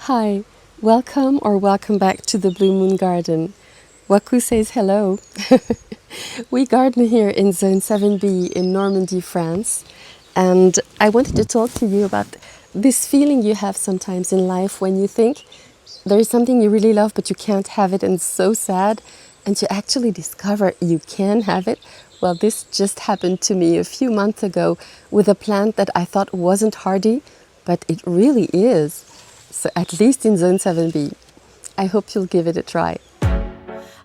Hi, welcome or welcome back to the Blue Moon Garden. Waku says hello. We garden here in Zone 7B in Normandy, France, and I wanted to talk to you about this feeling you have sometimes in life when you think there is something you really love but you can't have it and it's so sad, and you actually discover you can have it. Well, this just happened to me a few months ago with a plant that I thought wasn't hardy, but it really is. So at least in Zone 7B. I hope you'll give it a try.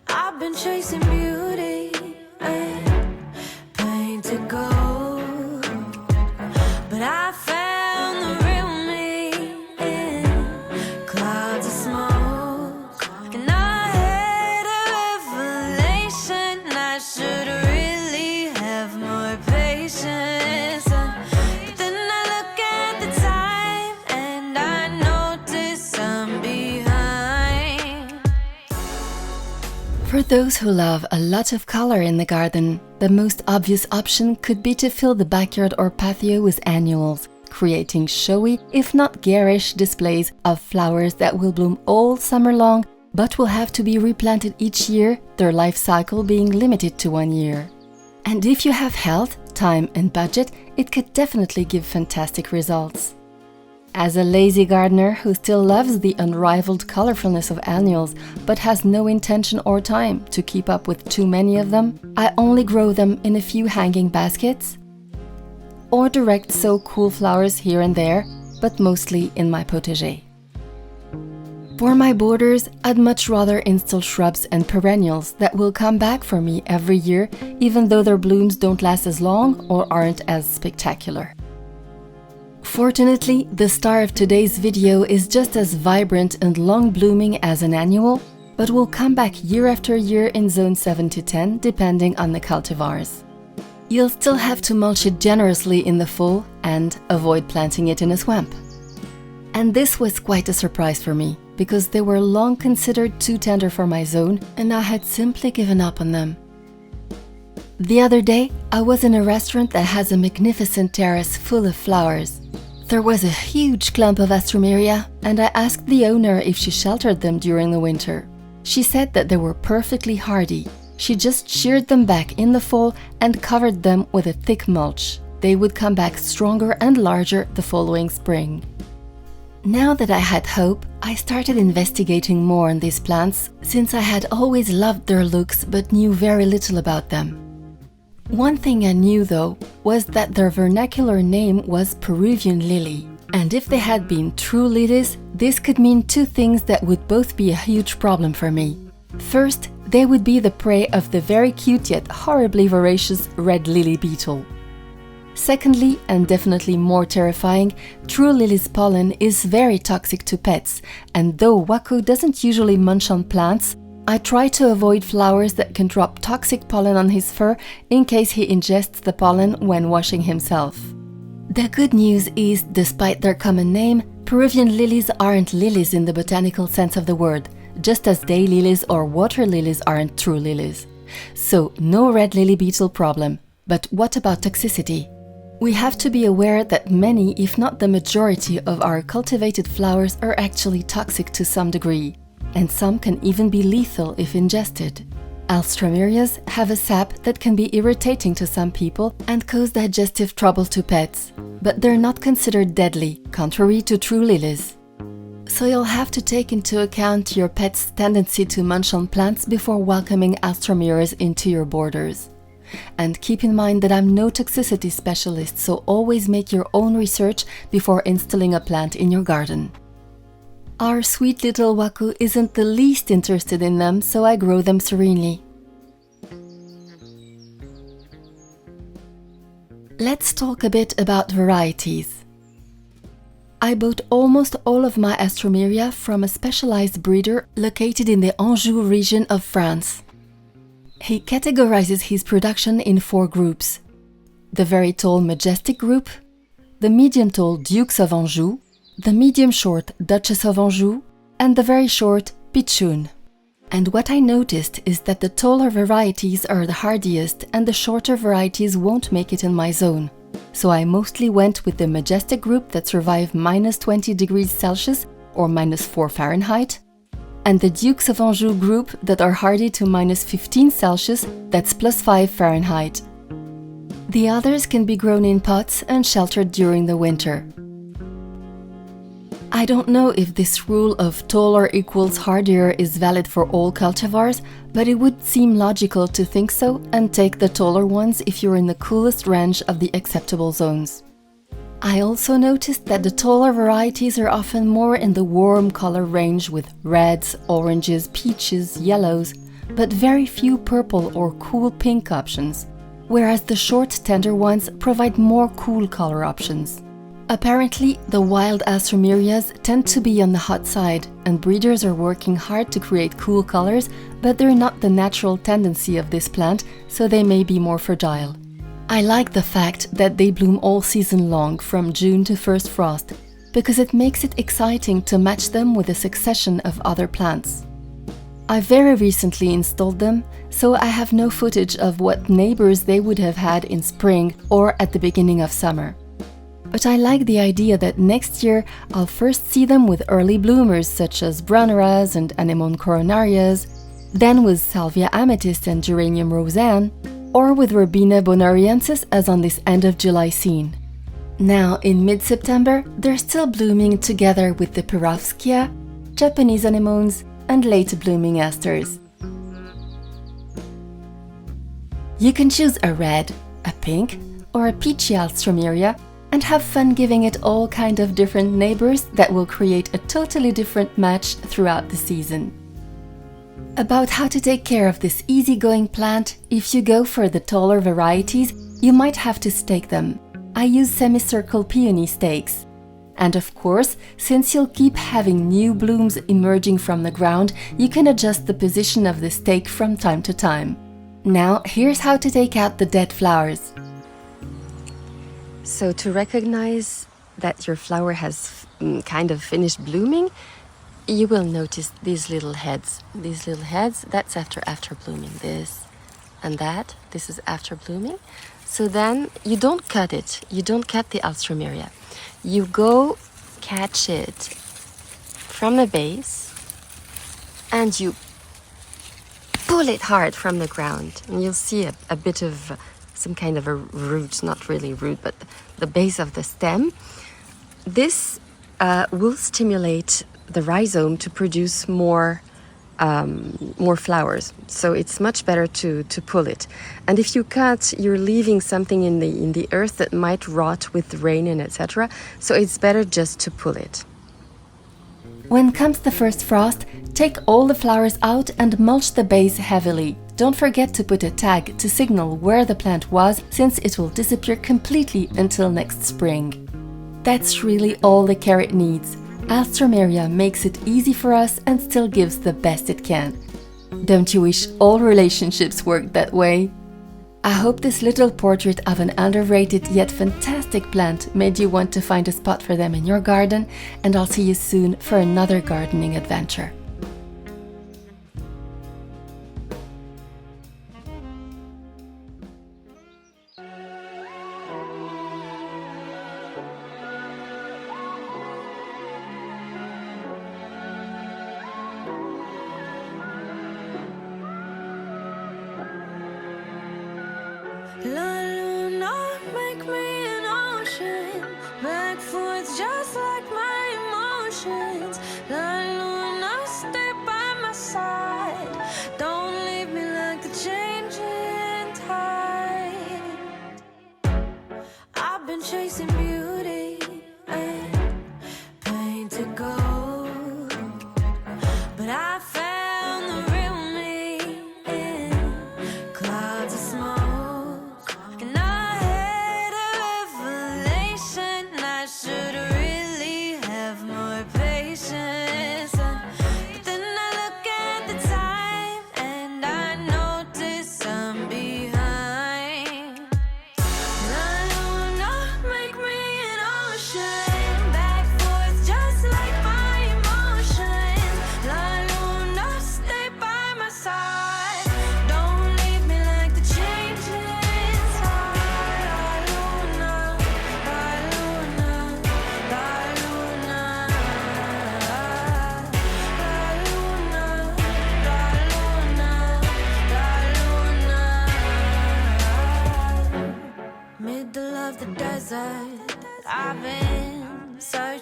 I've been chasing beauty and painted gold, but I found the real me in clouds of smoke. And I had a revelation, I should really have more patience. But then I look at the time and I notice I'm behind. For those who love a lot of color in the garden, the most obvious option could be to fill the backyard or patio with annuals, creating showy, if not garish, displays of flowers that will bloom all summer long, but will have to be replanted each year, their life cycle being limited to 1 year. And if you have health, time and budget, it could definitely give fantastic results. As a lazy gardener who still loves the unrivaled colorfulness of annuals but has no intention or time to keep up with too many of them, I only grow them in a few hanging baskets or direct sow cool flowers here and there, but mostly in my potager. For my borders, I'd much rather install shrubs and perennials that will come back for me every year, even though their blooms don't last as long or aren't as spectacular. Fortunately, the star of today's video is just as vibrant and long-blooming as an annual, but will come back year after year in zone 7 to 10, depending on the cultivars. You'll still have to mulch it generously in the fall and avoid planting it in a swamp. And this was quite a surprise for me, because they were long considered too tender for my zone, and I had simply given up on them. The other day, I was in a restaurant that has a magnificent terrace full of flowers. There was a huge clump of Alstroemeria, and I asked the owner if she sheltered them during the winter. She said that they were perfectly hardy. She just sheared them back in the fall and covered them with a thick mulch. They would come back stronger and larger the following spring. Now that I had hope, I started investigating more on these plants, since I had always loved their looks but knew very little about them. One thing I knew though was that their vernacular name was Peruvian lily, and if they had been true lilies, this could mean two things that would both be a huge problem for me. First, they would be the prey of the very cute yet horribly voracious red lily beetle. Secondly, and definitely more terrifying, true lily's pollen is very toxic to pets, and though Waku doesn't usually munch on plants, I try to avoid flowers that can drop toxic pollen on his fur in case he ingests the pollen when washing himself. The good news is, despite their common name, Peruvian lilies aren't lilies in the botanical sense of the word, just as daylilies or water lilies aren't true lilies. So, no red lily beetle problem. But what about toxicity? We have to be aware that many, if not the majority, of our cultivated flowers are actually toxic to some degree, and some can even be lethal if ingested. Alstroemerias have a sap that can be irritating to some people and cause digestive trouble to pets, but they're not considered deadly, contrary to true lilies. So you'll have to take into account your pet's tendency to munch on plants before welcoming Alstroemerias into your borders. And keep in mind that I'm no toxicity specialist, so always make your own research before installing a plant in your garden. Our sweet little Waku isn't the least interested in them, so I grow them serenely. Let's talk a bit about varieties. I bought almost all of my Alstroemeria from a specialized breeder located in the Anjou region of France. He categorizes his production in 4 groups: the very tall Majestic group, the medium tall Dukes of Anjou, the medium-short Duchess of Anjou, and the very short Pitchoun. And what I noticed is that the taller varieties are the hardiest and the shorter varieties won't make it in my zone. So I mostly went with the Majestic group that survive -20 degrees Celsius or -4 Fahrenheit, and the Dukes of Anjou group that are hardy to -15 Celsius, that's +5 Fahrenheit. The others can be grown in pots and sheltered during the winter. I don't know if this rule of taller equals hardier is valid for all cultivars, but it would seem logical to think so and take the taller ones if you're in the coolest range of the acceptable zones. I also noticed that the taller varieties are often more in the warm color range with reds, oranges, peaches, yellows, but very few purple or cool pink options, whereas the short, tender ones provide more cool color options. Apparently, the wild Alstroemerias tend to be on the hot side, and breeders are working hard to create cool colors, but they're not the natural tendency of this plant, so they may be more fragile. I like the fact that they bloom all season long from June to first frost, because it makes it exciting to match them with a succession of other plants. I very recently installed them, so I have no footage of what neighbors they would have had in spring or at the beginning of summer. But I like the idea that next year I'll first see them with early bloomers such as Brunneras and Anemone coronarias, then with Salvia amethyst and Geranium roseanne, or with Robina bonariensis as on this end of July scene. Now, in mid-September, they're still blooming together with the Perovskia, Japanese anemones, and late blooming asters. You can choose a red, a pink, or a peachy Alstroemeria and have fun giving it all kind of different neighbors that will create a totally different match throughout the season. About how to take care of this easygoing plant, if you go for the taller varieties, you might have to stake them. I use semicircle peony stakes. And of course, since you'll keep having new blooms emerging from the ground, you can adjust the position of the stake from time to time. Now, here's how to take out the dead flowers. So to recognize that your flower has kind of finished blooming, you will notice these little heads. These little heads, that's after blooming. This and that, this is after blooming. So then you don't cut it. You don't cut the Alstroemeria. You go catch it from the base and you pull it hard from the ground. And you'll see a bit of some kind of a root, not really root, but the base of the stem. This will stimulate the rhizome to produce more flowers. So it's much better to pull it. And if you cut, you're leaving something in the earth that might rot with rain and etc. So it's better just to pull it. When comes the first frost, take all the flowers out and mulch the base heavily. Don't forget to put a tag to signal where the plant was, since it will disappear completely until next spring. That's really all the care it needs. Alstroemeria makes it easy for us and still gives the best it can. Don't you wish all relationships worked that way? I hope this little portrait of an underrated yet fantastic plant made you want to find a spot for them in your garden, and I'll see you soon for another gardening adventure. La luna, make me an ocean, back forth just like my emotions. La luna, stay by my side, don't leave me like the changing tide. I've been chasing beauty and painted gold, but I found the real me in clouds of smoke.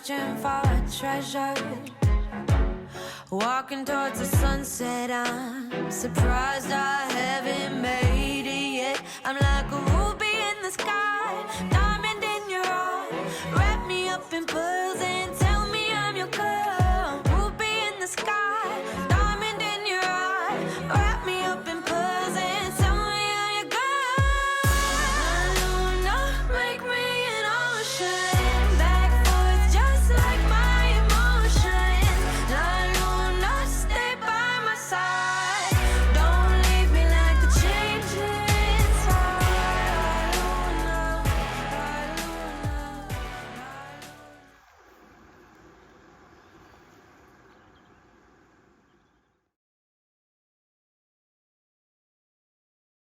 searching for a treasure. Walking towards the sunset, I'm surprised I haven't made